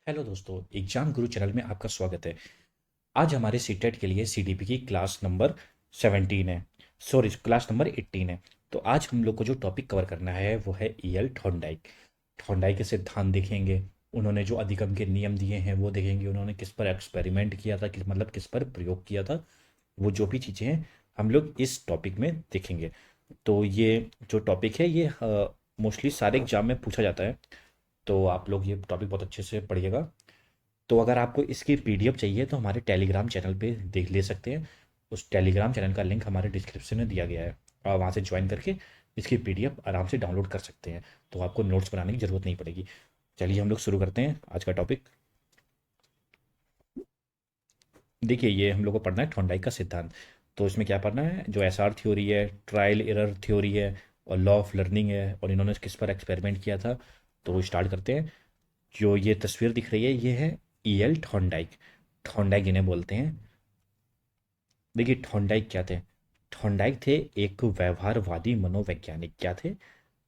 Hello दोस्तों, exam गुरु channel में आपका स्वागत है। आज हमारे सीटेट के लिए सीडीपी की क्लास नंबर 17 है। सॉरी, क्लास नंबर 18 है। तो आज हम लोग को जो टॉपिक कवर करना है वो है ईएल थॉर्नडाइक। थॉर्नडाइक के सिद्धांत देखेंगे, उन्होंने जो अधिगम के नियम दिए हैं वो देखेंगे, उन्होंने किस पर एक्सपेरिमेंट किया था, किस मतलब किस पर प्रयोग किया था। वो जो भी चीज़ें हैं हम लोग इस टॉपिक में देखेंगे। तो ये जो टॉपिक है ये मोस्टली सारे एग्जाम में पूछा जाता है। तो आप लोग ये टॉपिक बहुत अच्छे से पढ़िएगा। तो अगर आपको इसकी पीडीएफ चाहिए तो हमारे टेलीग्राम चैनल पे देख ले सकते हैं। उस टेलीग्राम चैनल का लिंक हमारे डिस्क्रिप्शन में दिया गया है। आप वहाँ से ज्वाइन करके इसकी पीडीएफ आराम से डाउनलोड कर सकते हैं। तो आपको नोट्स बनाने की ज़रूरत नहीं पड़ेगी। चलिए हम लोग शुरू करते हैं आज का टॉपिक। देखिए, ये हम लोग को पढ़ना है थॉर्नडाइक का सिद्धांत। तो इसमें क्या पढ़ना है, जो एसआर थ्योरी है, ट्रायल एरर थ्योरी है, और लॉ ऑफ लर्निंग है, और इन्होंने किस पर एक्सपेरिमेंट किया था। तो स्टार्ट करते हैं। जो ये तस्वीर दिख रही है ये है ईएल थॉर्नडाइक। थॉर्नडाइक इन्हें बोलते हैं। देखिए, थॉर्नडाइक क्या थे। थॉर्नडाइक थे एक व्यवहारवादी मनोवैज्ञानिक। क्या थे?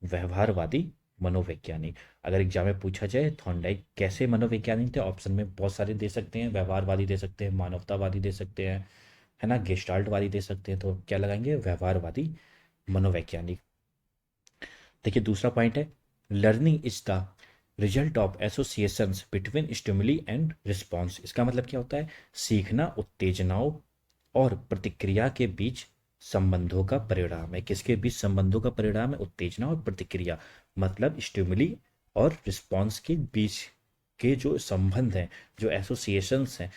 व्यवहारवादी मनोवैज्ञानिक। अगर एग्जाम में पूछा जाए थॉर्नडाइक कैसे मनोवैज्ञानिक थे, ऑप्शन में बहुत सारे दे सकते हैं। व्यवहारवादी दे सकते हैं, मानवतावादी दे सकते हैं, है ना, गेस्टाल्टवादी दे सकते हैं। तो क्या लगाएंगे? व्यवहारवादी मनोवैज्ञानिक। देखिए, दूसरा पॉइंट है learning is the result of associations between stimuli and response. इसका मतलब क्या होता है? सीखना उत्तेजनाओं और प्रतिक्रिया के बीच संबंधों का परिणाम है। किसके बीच संबंधों का परिणाम है? उत्तेजना और प्रतिक्रिया। मतलब स्टिमुली और रिस्पॉन्स के बीच के जो संबंध हैं, जो एसोसिएशंस हैं,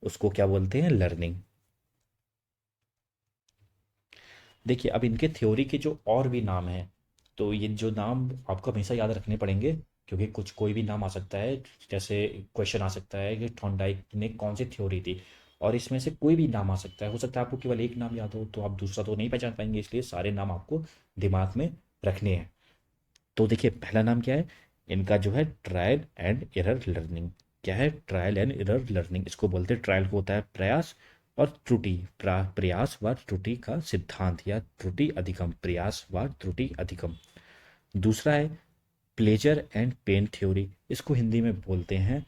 उसको क्या बोलते हैं? लर्निंग। देखिए, अब इनके थ्योरी के जो और भी नाम हैं, तो ये जो नाम आपको हमेशा याद रखने पड़ेंगे, क्योंकि कुछ कोई भी नाम आ सकता है। जैसे क्वेश्चन आ सकता है कि थॉर्नडाइक ने कौन सी थ्योरी दी, और इसमें से कोई भी नाम आ सकता है। हो सकता है आपको केवल एक नाम याद हो, तो आप दूसरा तो नहीं पहचान पाएंगे, इसलिए सारे नाम आपको दिमाग में रखने हैं। तो देखिए, पहला नाम क्या है इनका? जो है ट्रायल एंड एरर लर्निंग। क्या है? Trial and error learning. इसको बोलते हैं, ट्रायल को होता है प्रयास, और त्रुटि प्रयास व त्रुटि का सिद्धांत, या त्रुटि अधिगम, प्रयास व त्रुटि अधिगम। दूसरा है प्लेजर एंड पेन थ्योरी। इसको हिंदी में बोलते हैं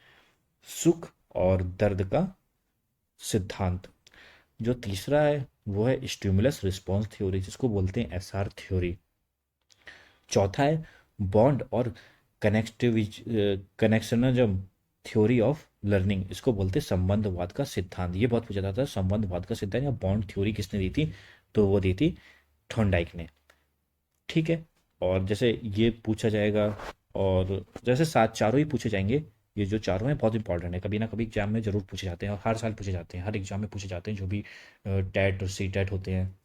सुख और दर्द का सिद्धांत। जो तीसरा है वो है स्टिमुलस रिस्पॉन्स थ्योरी, जिसको बोलते हैं एसआर थ्योरी। चौथा है बॉन्ड और कनेक्शनजम थ्योरी ऑफ लर्निंग। इसको बोलते हैं संबंधवाद का सिद्धांत। ये बहुत पूछा जाता है, संबंधवाद का सिद्धांत या बॉन्ड थ्योरी किसने दी थी? तो वो दी थी थॉर्नडाइक ने। ठीक है। और जैसे ये पूछा जाएगा, और जैसे सात चारों ही पूछे जाएंगे। ये जो चारों हैं बहुत इंपॉर्टेंट है, कभी ना कभी एग्जाम में जरूर पूछे जाते हैं, और हर साल पूछे जाते हैं, हर एग्जाम में पूछे जाते हैं, जो भी टेट और सी टेट होते हैं।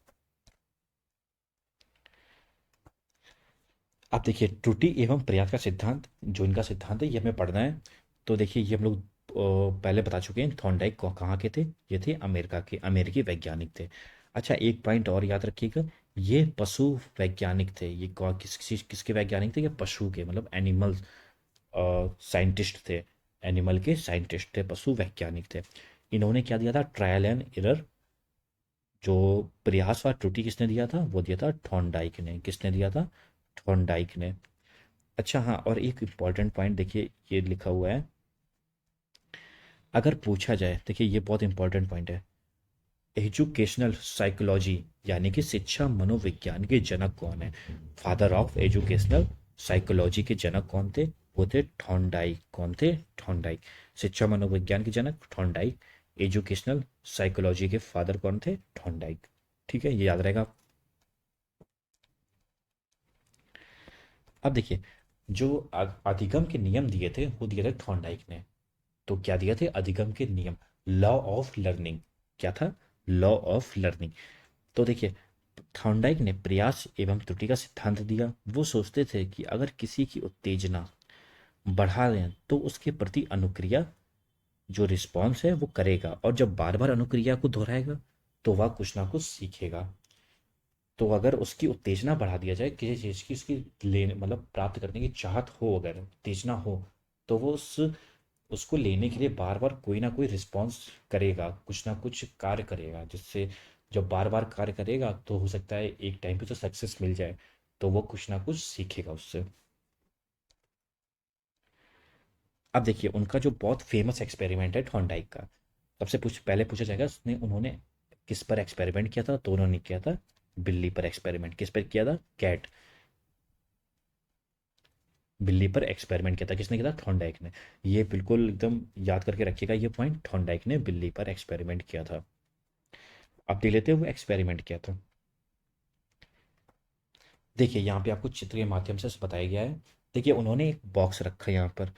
अब देखिए, त्रुटि एवं प्रयास का सिद्धांत, जो इनका सिद्धांत है ये हमें पढ़ना है। तो देखिए, ये हम लोग पहले बता चुके हैं। थॉर्नडाइक कहाँ के थे? ये थे अमेरिका के, अमेरिकी वैज्ञानिक थे। अच्छा, एक पॉइंट और याद रखिएगा, ये पशु वैज्ञानिक थे। ये किसके वैज्ञानिक थे? ये पशु के, मतलब एनिमल साइंटिस्ट थे। एनिमल के साइंटिस्ट थे, पशु वैज्ञानिक थे। इन्होंने क्या दिया था? Trial and error. जो प्रयास व त्रुटि किसने दिया था? वो दिया था थॉर्नडाइक ने। किसने दिया था? थॉर्नडाइक ने। अच्छा, हाँ, और एक इम्पॉर्टेंट पॉइंट देखिए, ये लिखा हुआ है। अगर पूछा जाए, देखिए ये बहुत इंपॉर्टेंट पॉइंट है, एजुकेशनल साइकोलॉजी यानी कि शिक्षा मनोविज्ञान के जनक कौन है? फादर ऑफ एजुकेशनल साइकोलॉजी के जनक कौन थे? वो थे थॉर्नडाइक। कौन थे? थॉर्नडाइक। शिक्षा मनोविज्ञान के जनक थॉर्नडाइक। एजुकेशनल साइकोलॉजी के फादर कौन थे? थॉर्नडाइक। ठीक है, ये याद रहेगा। अब देखिए, जो अधिगम के नियम दिए थे वो दिए थे थॉर्नडाइक ने। तो क्या दिए थे? अधिगम के नियम, लॉ ऑफ लर्निंग। क्या था? Law of learning. तो देखिए, थॉर्नडाइक ने प्रयास एवं त्रुटि का सिद्धांत दिया। वो सोचते थे कि अगर किसी की उत्तेजना बढ़ा दें तो उसके प्रति अनुक्रिया, जो रिस्पॉन्स है वो करेगा, और जब बार बार अनुक्रिया को दोहराएगा तो वह कुछ ना कुछ सीखेगा। तो अगर उसकी उत्तेजना बढ़ा दिया जाए, किसी चीज़ की उसकी लेने मतलब प्राप्त करने की चाहत हो, अगर उत्तेजना हो, तो वो उस उसको लेने के लिए बार बार कोई ना कोई रिस्पॉन्स करेगा, कुछ ना कुछ कार्य करेगा, जिससे जब बार बार कार्य करेगा तो हो सकता है एक टाइम पे तो सक्सेस मिल जाए, तो वो कुछ ना कुछ सीखेगा उससे। अब देखिए उनका जो बहुत फेमस एक्सपेरिमेंट है थॉर्नडाइक का, सबसे पहले पूछा जाएगा उसने उन्होंने किस पर एक्सपेरिमेंट किया था, तो उन्होंने किया था बिल्ली पर एक्सपेरिमेंट। किस पर किया था? कैट, बिल्ली पर एक्सपेरिमेंट किया था। किसने किया था? थॉर्नडाइक ने। ये बिल्कुल एकदम याद करके रखिएगा ये पॉइंट, थॉर्नडाइक ने बिल्ली पर एक्सपेरिमेंट किया था। अब देख लेते हैं वो एक्सपेरिमेंट किया था। देखिए यहाँ पे आपको चित्र के माध्यम से बताया गया है। देखिए उन्होंने एक बॉक्स रखा है यहाँ पर,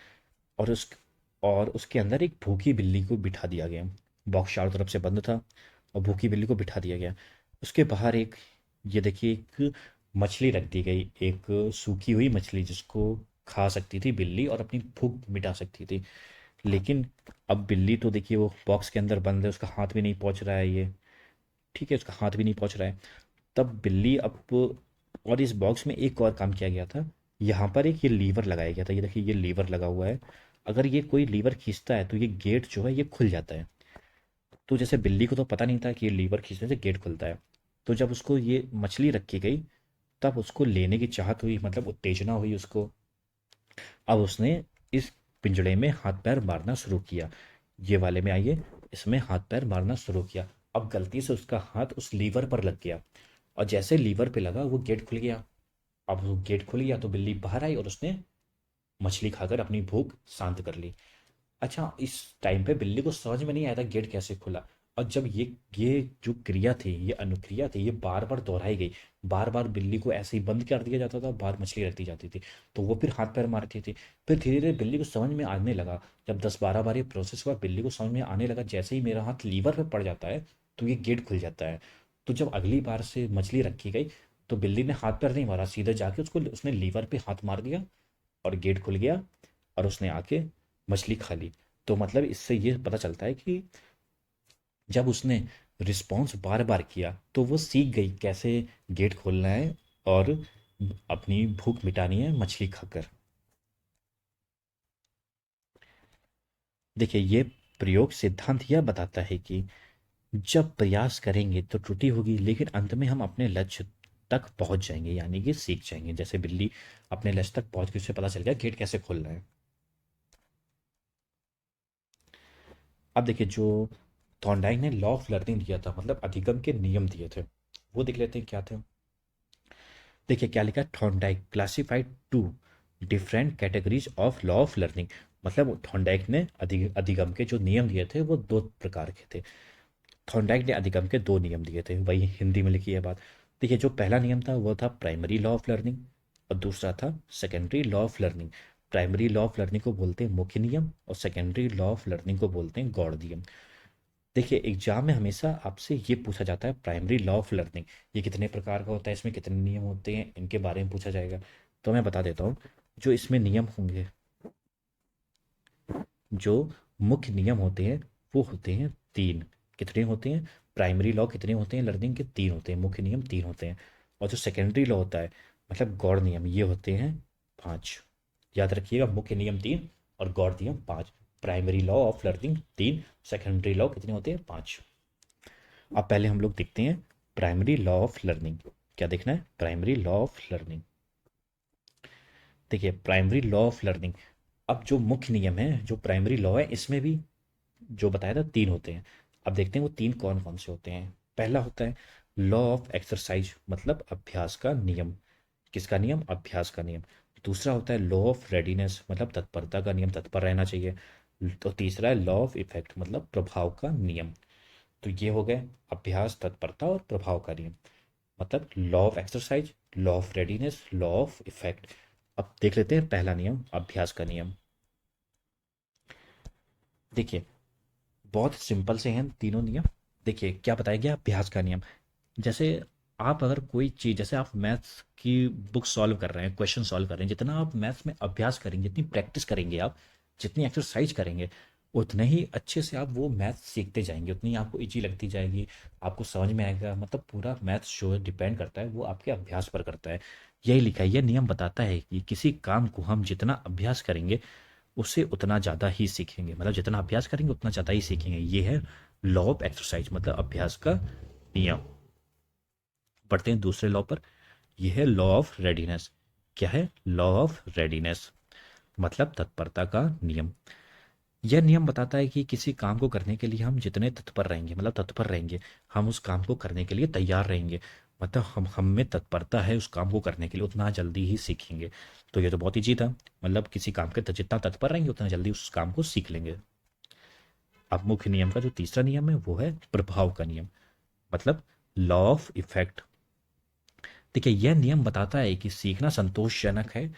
और उसके अंदर एक भूखी बिल्ली को बिठा दिया गया। बॉक्स चारों तरफ से बंद था और भूखी बिल्ली को बिठा दिया गया। उसके बाहर एक, ये देखिए, एक मछली रख दी गई, एक सूखी हुई मछली जिसको खा सकती थी बिल्ली और अपनी भूख मिटा सकती थी। लेकिन अब बिल्ली तो देखिए वो बॉक्स के अंदर बंद है, उसका हाथ भी नहीं पहुंच रहा है ये, ठीक है, उसका हाथ भी नहीं पहुंच रहा है। तब बिल्ली अब, और इस बॉक्स में एक और काम किया गया था, यहाँ पर एक ये लीवर लगाया गया था। ये देखिए ये लीवर लगा हुआ है, अगर ये कोई लीवर खींचता है तो ये गेट जो है ये खुल जाता है। तो जैसे बिल्ली को तो पता नहीं था कि ये लीवर खींचने से गेट खुलता है, तो जब उसको ये मछली रखी गई तब उसको लेने की चाहत हुई, मतलब उत्तेजना हुई उसको। अब उसने इस पिंजड़े में हाथ पैर मारना शुरू किया। ये वाले में आइए, इसमें हाथ पैर मारना शुरू किया। अब गलती से उसका हाथ उस लीवर पर लग गया, और जैसे लीवर पे लगा वो गेट खुल गया। अब वो गेट खुल गया तो बिल्ली बाहर आई और उसने मछली खाकर अपनी भूख शांत कर ली। अच्छा, इस टाइम पे बिल्ली को समझ में नहीं आया था गेट कैसे खुला। और जब ये जो क्रिया थी, ये अनुक्रिया थी, ये बार बार दोहराई गई। बार बार बिल्ली को ऐसे ही बंद कर दिया जाता था, बाहर मछली रख दी जाती थी, तो वो फिर हाथ पैर मारती थी। फिर धीरे धीरे बिल्ली को समझ में आने लगा। जब 10-12 बार ये प्रोसेस हुआ, बिल्ली को समझ में आने लगा जैसे ही मेरा हाथ लीवर पे पड़ जाता है तो ये गेट खुल जाता है। तो जब अगली बार से मछली रखी गई तो बिल्ली ने हाथ पैर नहीं मारा, सीधे जाके उसको उसने लीवर पे हाथ मार दिया और गेट खुल गया, और उसने आके मछली खा ली। तो मतलब इससे ये पता चलता है कि जब उसने रिस्पॉन्स बार बार किया तो वो सीख गई कैसे गेट खोलना है और अपनी भूख मिटानी है मछली खाकर। देखिए ये प्रयोग सिद्धांत यह बताता है कि जब प्रयास करेंगे तो त्रुटि होगी, लेकिन अंत में हम अपने लक्ष्य तक पहुंच जाएंगे, यानी कि सीख जाएंगे। जैसे बिल्ली अपने लक्ष्य तक पहुंच गई, उसे पता चल गया गेट कैसे खोलना है। अब देखिए जो थॉर्नडाइक ने लॉ ऑफ लर्निंग दिया था, मतलब अधिगम के नियम दिए थे, वो देख लेते हैं क्या थे। देखिए क्या लिखा है, Thorndike classified to different categories of law of learning. मतलब थॉर्नडाइक ने अधिगम के जो नियम दिए थे वो दो प्रकार के थे। थॉर्नडाइक ने अधिगम के दो नियम दिए थे, वही हिंदी में लिखी है बात। देखिए जो पहला नियम था वो था प्राइमरी लॉ ऑफ लर्निंग, और दूसरा था secondary law of learning. Primary law of learning को बोलते हैं मुख्य नियम, और सेकेंडरी लॉ ऑफ लर्निंग को बोलते हैं गौड़ नियम। देखिए एग्जाम में हमेशा आपसे ये पूछा जाता है प्राइमरी लॉ ऑफ लर्निंग, ये कितने प्रकार का होता है, इसमें कितने नियम होते हैं, इनके बारे में पूछा जाएगा। तो मैं बता देता हूँ, जो इसमें नियम होंगे, जो मुख्य नियम होते हैं वो होते हैं तीन। कितने होते हैं? प्राइमरी लॉ कितने होते हैं लर्निंग के? तीन होते हैं, मुख्य नियम तीन होते हैं। और जो सेकेंडरी लॉ होता है, मतलब गौड़ नियम, ये होते हैं पांच। याद रखिएगा, मुख्य नियम तीन और गौड़ नियम पांच। प्राइमरी लॉ ऑफ लर्निंग तीन, सेकेंडरी लॉ कितने होते हैं? पांच। अब पहले हम लोग देखते हैं प्राइमरी लॉ ऑफ लर्निंग। क्या देखना है? Primary law of learning. देखिए प्राइमरी लॉ ऑफ लर्निंग, अब जो मुख्य नियम है, जो प्राइमरी लॉ है, इसमें भी जो बताया था तीन होते हैं। अब देखते हैं वो तीन कौन कौन से होते हैं। पहला होता है लॉ ऑफ एक्सरसाइज, मतलब अभ्यास का नियम। किसका नियम? अभ्यास का नियम। दूसरा होता है लॉ ऑफ रेडीनेस, मतलब तत्परता का नियम, तत्पर रहना चाहिए। तो तीसरा है लॉ ऑफ इफेक्ट, मतलब प्रभाव का नियम। तो ये हो गए अभ्यास, तत्परता और प्रभाव का नियम। मतलब law of exercise, law of readiness, law of effect. अब देख लेते हैं पहला नियम, अभ्यास का नियम। देखिए बहुत सिंपल से हैं तीनों नियम। देखिए क्या बताया गया, अभ्यास का नियम। जैसे आप अगर कोई चीज़, जैसे आप मैथ्स की बुक सॉल्व कर रहे हैं, क्वेश्चन सॉल्व कर रहे हैं, जितना आप मैथ्स में अभ्यास करेंगे, जितनी प्रैक्टिस करेंगे आप, जितनी एक्सरसाइज करेंगे, उतने ही अच्छे से आप वो मैथ्स सीखते जाएंगे, उतनी आपको इजी लगती जाएगी, आपको समझ में आएगा। मतलब पूरा मैथ्स जो डिपेंड करता है वो आपके अभ्यास पर करता है। यही लिखा है, यह नियम बताता है कि किसी काम को हम जितना अभ्यास करेंगे उससे उतना ज़्यादा ही सीखेंगे, मतलब जितना अभ्यास करेंगे उतना ज़्यादा ही सीखेंगे। ये है लॉ ऑफ एक्सरसाइज, मतलब अभ्यास का नियम। पढ़ते हैं दूसरे लॉ पर। यह है लॉ ऑफ रेडीनेस। क्या है? Law of readiness. मतलब तत्परता का नियम। यह नियम बताता है कि किसी काम को करने के लिए हम जितने तत्पर रहेंगे, मतलब तत्पर रहेंगे, हम उस काम को करने के लिए तैयार रहेंगे, मतलब हम में तत्परता है उस काम को करने के लिए, उतना जल्दी ही सीखेंगे। तो ये तो बहुत ईजी था, मतलब किसी काम के जितना तत्पर रहेंगे उतना जल्दी उस काम को सीख लेंगे। अब मुख्य नियम का जो तीसरा नियम है वो है प्रभाव का नियम, मतलब लॉ ऑफ इफेक्ट। देखिए यह नियम बताता है कि सीखना संतोषजनक है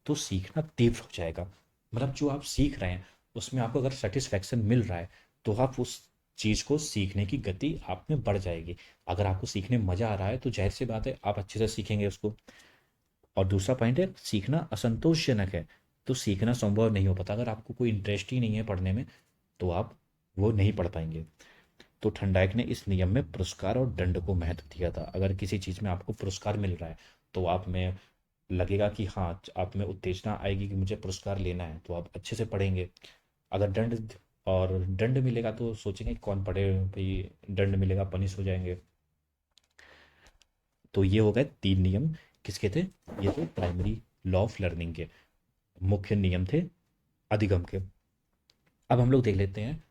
तो सीखना तीव्र हो जाएगा। मतलब जो आप सीख रहे हैं उसमें आपको अगर सेटिस्फैक्शन मिल रहा है तो आप उस चीज़ को सीखने की गति आप में बढ़ जाएगी। अगर आपको सीखने में मज़ा आ रहा है तो जाहिर सी बात है आप अच्छे से सीखेंगे उसको। और दूसरा पॉइंट है सीखना असंतोषजनक है तो सीखना संभव नहीं हो पाता। अगर आपको कोई इंटरेस्ट ही नहीं है पढ़ने में तो आप वो नहीं पढ़ पाएंगे। तो ठंडाइक ने इस नियम में पुरस्कार और दंड को महत्व दिया था। अगर किसी चीज़ में आपको पुरस्कार मिल रहा है तो आप में लगेगा कि हाँ, आप में उत्तेजना आएगी कि मुझे पुरस्कार लेना है, तो आप अच्छे से पढ़ेंगे। अगर दंड मिलेगा तो सोचेंगे कौन पढ़े भाई, दंड मिलेगा पनिश हो जाएंगे। तो ये हो गए 3 नियम। किसके थे? ये थे प्राइमरी लॉ ऑफ लर्निंग के, मुख्य नियम थे अधिगम के। अब हम लोग देख लेते हैं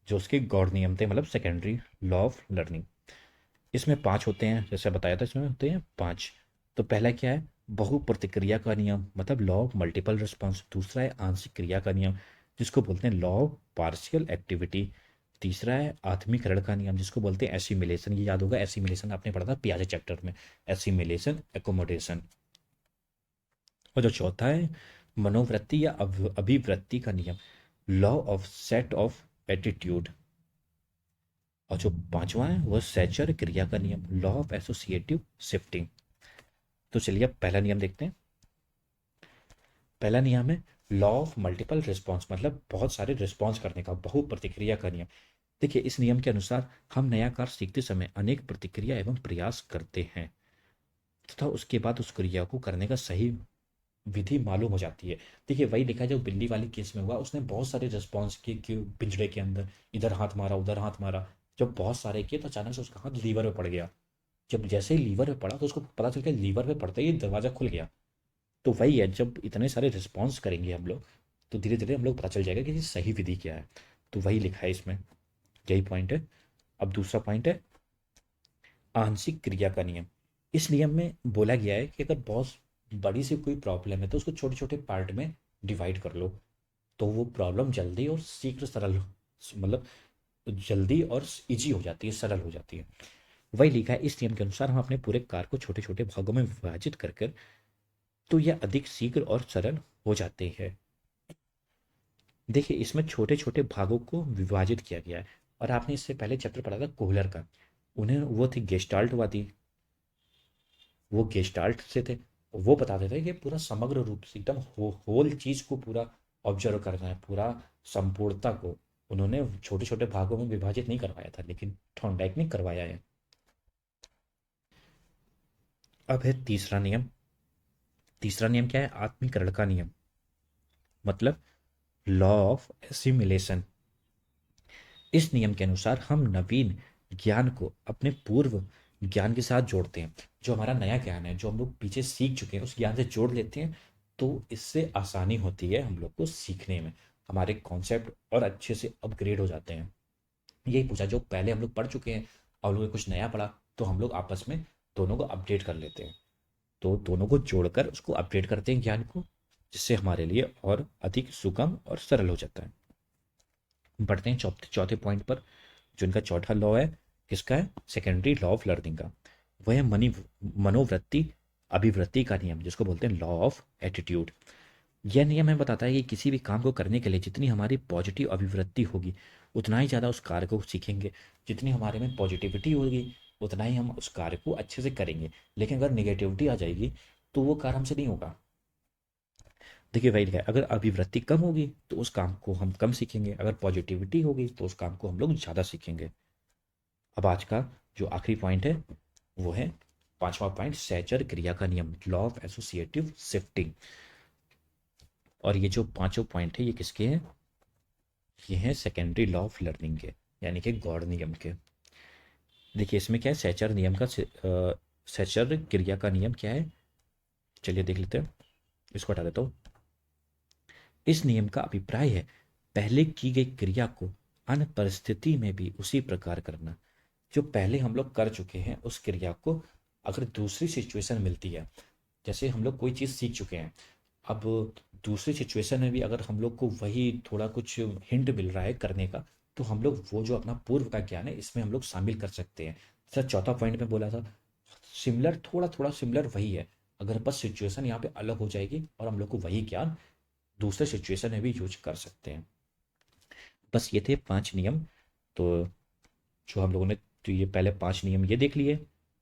जो उसके गौड़ नियम थे, मतलब सेकेंडरी लॉ ऑफ लर्निंग। इसमें 5 होते हैं, जैसे बताया था इसमें होते हैं 5। तो पहला क्या है? बहु प्रतिक्रिया का नियम, मतलब लॉ ऑफ मल्टीपल रिस्पॉन्स। दूसरा है आंशिक क्रिया का नियम, जिसको बोलते हैं लॉ ऑफ पार्शियल एक्टिविटी। तीसरा है आत्मीकरण का नियम, जिसको बोलते हैं एसिमिलेशन। ये याद होगा, एसिमिलेशन आपने पढ़ा था पियाजे चैप्टर में, एसिमिलेशन एकोमोडेशन। और जो चौथा है मनोवृत्ति या अभिवृत्ति का नियम, law of set of attitude. और जो पांचवा है वह सैचर क्रिया का नियम, लॉ ऑफ एसोसिएटिव शिफ्टिंग। तो चलिए अब पहला नियम देखते हैं। पहला नियम है लॉ ऑफ मल्टीपल रिस्पॉन्स, मतलब बहुत सारे रिस्पॉन्स करने का, बहु प्रतिक्रिया का नियम। देखिए इस नियम के अनुसार हम नया कार्य सीखते समय अनेक प्रतिक्रिया एवं प्रयास करते हैं तथा उसके बाद उस क्रिया को करने का सही विधि मालूम हो जाती है। देखिए वही लिखा है जो बिल्ली वाली केस में हुआ, उसने बहुत सारे रिस्पॉन्स किए कि पिंजड़े के अंदर इधर हाथ मारा उधर हाथ मारा। जब बहुत सारे किए तो अचानक से उसका हाथ लीवर में पड़ गया। जब जैसे ही लीवर में पड़ा तो उसको पता चल गया लीवर में पड़ते ही दरवाजा खुल गया। तो वही है, जब इतने सारे रिस्पॉन्स करेंगे हम लोग तो धीरे धीरे हम लोग पता चल जाएगा कि सही विधि क्या है। तो वही लिखा है इसमें, यही पॉइंट है। अब दूसरा पॉइंट है आंशिक क्रिया का नियम। इस नियम में बोला गया है कि अगर बहुत बड़ी सी कोई प्रॉब्लम है तो उसको छोटे छोटे पार्ट में डिवाइड कर लो, तो वो प्रॉब्लम जल्दी और शीघ्र सरल, मतलब जल्दी और इजी हो जाती है, सरल हो जाती है। वही लिखा है इस नियम के अनुसार हम अपने पूरे कार्य को छोटे छोटे भागों में विभाजित कर कर तो यह अधिक शीघ्र और सरल हो जाते हैं। देखिए इसमें छोटे छोटे भागों को विभाजित किया गया है। और आपने इससे पहले चैप्टर पढ़ा था कोहलर का, उन्हें वो थे गेस्टाल्टवादी, वो गेस्टाल्ट से थे। वो बताते थे कि पूरा समग्र रूप से एकदम होल चीज को पूरा ऑब्जर्व करना है, पूरा संपूर्णता को। उन्होंने छोटे छोटे भागों में विभाजित नहीं करवाया था, लेकिन थॉर्नडाइक ने करवाया है। अब है तीसरा नियम। तीसरा नियम क्या है? आत्मीकरण का नियम, मतलब लॉ ऑफ एसिमिलेशन। इस नियम के अनुसार हम नवीन ज्ञान को अपने पूर्व ज्ञान के साथ जोड़ते हैं। जो हमारा नया ज्ञान है, जो हम लोग पीछे सीख चुके हैं, उस ज्ञान से जोड़ लेते हैं। तो इससे आसानी होती है हम लोग को सीखने में, हमारे कॉन्सेप्ट और अच्छे से अपग्रेड हो जाते हैं। यही पूछा, जो पहले हम लोग पढ़ चुके हैं और लोग कुछ नया पढ़ा तो हम लोग आपस में दोनों को अपडेट कर लेते हैं। तो दोनों को जोड़कर उसको अपडेट करते हैं ज्ञान को, जिससे हमारे लिए और अधिक सुगम और सरल हो जाता है। बढ़ते हैं चौथे चौथे पॉइंट पर। जो इनका चौथा लॉ है, किसका है? सेकेंडरी लॉ ऑफ लर्निंग का। वह है मनोवृत्ति अभिवृत्ति का नियम, जिसको बोलते हैं लॉ ऑफ एटीट्यूड। यह नियम हमें बताता है कि किसी भी काम को करने के लिए जितनी हमारी पॉजिटिव अभिवृत्ति होगी उतना ही ज़्यादा उस कार्य को सीखेंगे। जितनी हमारे में पॉजिटिविटी होगी उतना ही हम उस कार्य को अच्छे से करेंगे। लेकिन अगर निगेटिविटी आ जाएगी तो वो कार्य हमसे नहीं होगा। देखिए वही लिखा है, अगर अभिवृत्ति कम होगी तो उस काम को हम कम सीखेंगे, अगर पॉजिटिविटी होगी तो उस काम को हम लोग ज़्यादा सीखेंगे। अब आज का जो आखिरी पॉइंट है वो है पांचवा पॉइंट, सैचर क्रिया का नियम, लॉ ऑफ एसोसिएटिव शिफ्टिंग। और ये जो पांचों पॉइंट है ये किसके हैं? ये हैं सेकेंडरी लॉ ऑफ लर्निंग के, यानी कि गौड़ नियम के। देखिए इसमें क्या है, सैचर नियम का सैचर क्रिया का नियम क्या है? चलिए देख लेते हैं, इसको हटा देता हूँ। इस नियम का अभिप्राय है पहले की गई क्रिया को अन्य परिस्थिति में भी उसी प्रकार करना। जो पहले हम लोग कर चुके हैं उस क्रिया को अगर दूसरी सिचुएशन मिलती है, जैसे हम लोग कोई चीज़ सीख चुके हैं, अब दूसरी सिचुएशन में भी अगर हम लोग को वही थोड़ा कुछ हिंट मिल रहा है करने का, तो हम लोग वो जो अपना पूर्व का ज्ञान है इसमें हम लोग शामिल कर सकते हैं। सर चौथा पॉइंट में बोला था सिमिलर, थोड़ा थोड़ा सिमिलर वही है, अगर बस सिचुएशन यहाँ पे अलग हो जाएगी और हम लोग को वही ज्ञान दूसरे सिचुएशन में भी यूज कर सकते हैं। बस ये थे 5 नियम। तो जो हम लोगों ने, तो ये पहले 5 नियम ये देख लिए,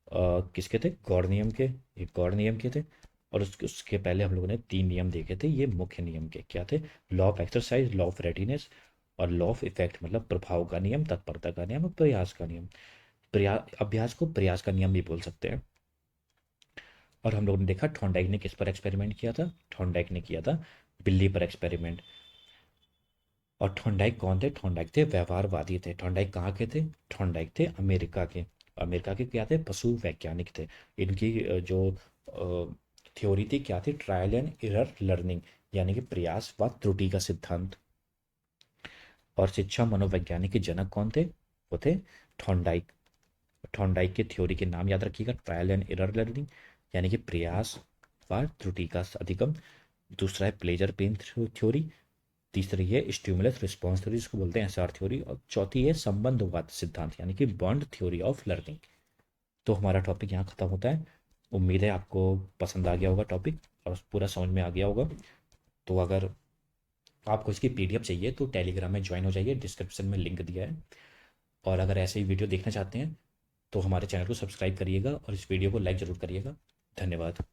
किसके थे, गौड़ नियम के, ये गौड़ नियम के थे। और उसके पहले हम लोगों ने 3 नियम देखे थे, ये मुख्य नियम के क्या थे, law of exercise, law of readiness और लॉ ऑफ इफेक्ट, मतलब प्रभाव का नियम, तत्परता का नियम और प्रयास का नियम। अभ्यास को प्रयास का नियम भी बोल सकते हैं। और हम लोगों ने देखा थॉर्नडाइक ने किस पर एक्सपेरिमेंट किया था, थॉर्नडाइक ने किया था बिल्ली पर एक्सपेरिमेंट। और थॉर्नडाइक कौन थे, थॉर्नडाइक थे व्यवहारवादी थे। थॉर्नडाइक कहाँ के थे, थॉर्नडाइक थे अमेरिका के। अमेरिका के क्या थे, पशु वैज्ञानिक थे। इनकी जो थ्योरी थी क्या थी, ट्रायल एंड एरर लर्निंग, यानी कि प्रयास व त्रुटि का सिद्धांत। और शिक्षा मनोवैज्ञानिक के जनक कौन थे, वो थे थॉर्नडाइक। थॉर्नडाइक की थ्योरी के नाम याद रखिएगा, ट्रायल एंड एरर लर्निंग यानी कि प्रयास व त्रुटि का अधिगम। दूसरा है प्लेजर पेन थ्योरी। तीसरी है स्टिमुलस रिस्पॉन्स थ्योरी, जिसको बोलते हैं एसआर थ्योरी। और चौथी है संबंधवाद सिद्धांत यानी कि बॉन्ड थ्योरी ऑफ लर्निंग। तो हमारा टॉपिक यहाँ खत्म होता है। उम्मीद है आपको पसंद आ गया होगा टॉपिक और पूरा समझ में आ गया होगा। तो अगर आपको इसकी पीडीएफ चाहिए तो टेलीग्राम में ज्वाइन हो जाइए, डिस्क्रिप्शन में लिंक दिया है। और अगर ऐसे ही वीडियो देखना चाहते हैं तो हमारे चैनल को सब्सक्राइब करिएगा और इस वीडियो को लाइक ज़रूर करिएगा। धन्यवाद।